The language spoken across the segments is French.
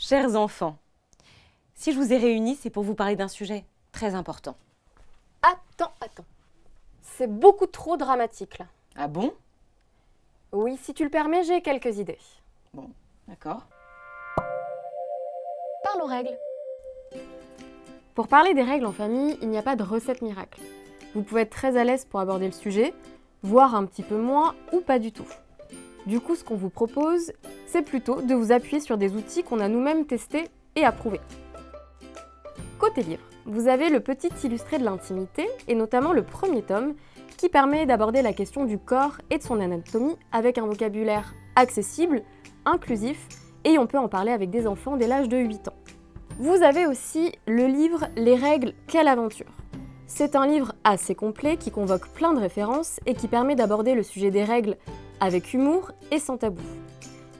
Chers enfants, si je vous ai réunis, c'est pour vous parler d'un sujet très important. Attends. C'est beaucoup trop dramatique là. Ah bon? Oui, si tu le permets, j'ai quelques idées. Bon, d'accord. Parle aux règles. Pour parler des règles en famille, il n'y a pas de recette miracle. Vous pouvez être très à l'aise pour aborder le sujet, voire un petit peu moins ou pas du tout. Du coup, ce qu'on vous propose, c'est plutôt de vous appuyer sur des outils qu'on a nous-mêmes testés et approuvés. Côté livre, vous avez le petit illustré de l'intimité, et notamment le premier tome, qui permet d'aborder la question du corps et de son anatomie avec un vocabulaire accessible, inclusif, et on peut en parler avec des enfants dès l'âge de 8 ans. Vous avez aussi le livre Les règles, quelle aventure! C'est un livre assez complet qui convoque plein de références et qui permet d'aborder le sujet des règles avec humour et sans tabou.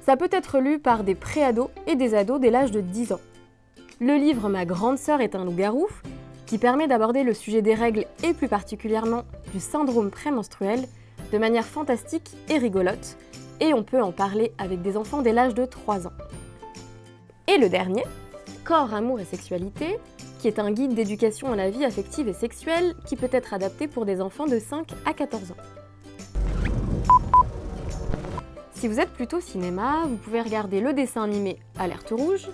Ça peut être lu par des pré-ados et des ados dès l'âge de 10 ans. Le livre Ma grande sœur est un loup-garou, qui permet d'aborder le sujet des règles et plus particulièrement du syndrome prémenstruel de manière fantastique et rigolote, et on peut en parler avec des enfants dès l'âge de 3 ans. Et le dernier, Corps, amour et sexualité, qui est un guide d'éducation à la vie affective et sexuelle qui peut être adapté pour des enfants de 5 à 14 ans. Si vous êtes plutôt cinéma, vous pouvez regarder le dessin animé Alerte rouge,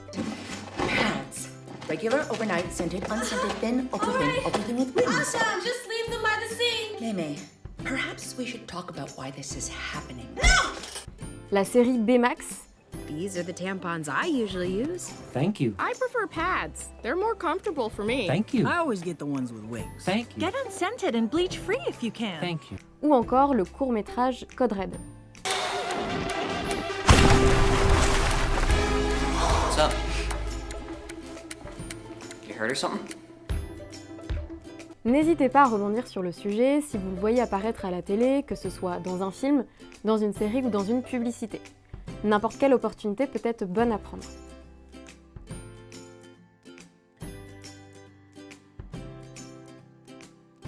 Pads. Regular, overnight, scented, unscented, thin, ultra thin with wings. Awesome! Just leave them by the sink! Meme, perhaps we should talk about why this is happening. la série Baymax, These are the tampons I usually use. Thank you. I prefer pads. They're more comfortable for me. Thank you. I always get the ones with wings. Thank you. Get unscented and bleach free if you can. Thank you. ou encore le court-métrage Code Red. What's up? You hurt or something? N'hésitez pas à rebondir sur le sujet si vous le voyez apparaître à la télé, que ce soit dans un film, dans une série ou dans une publicité. N'importe quelle opportunité peut être bonne à prendre.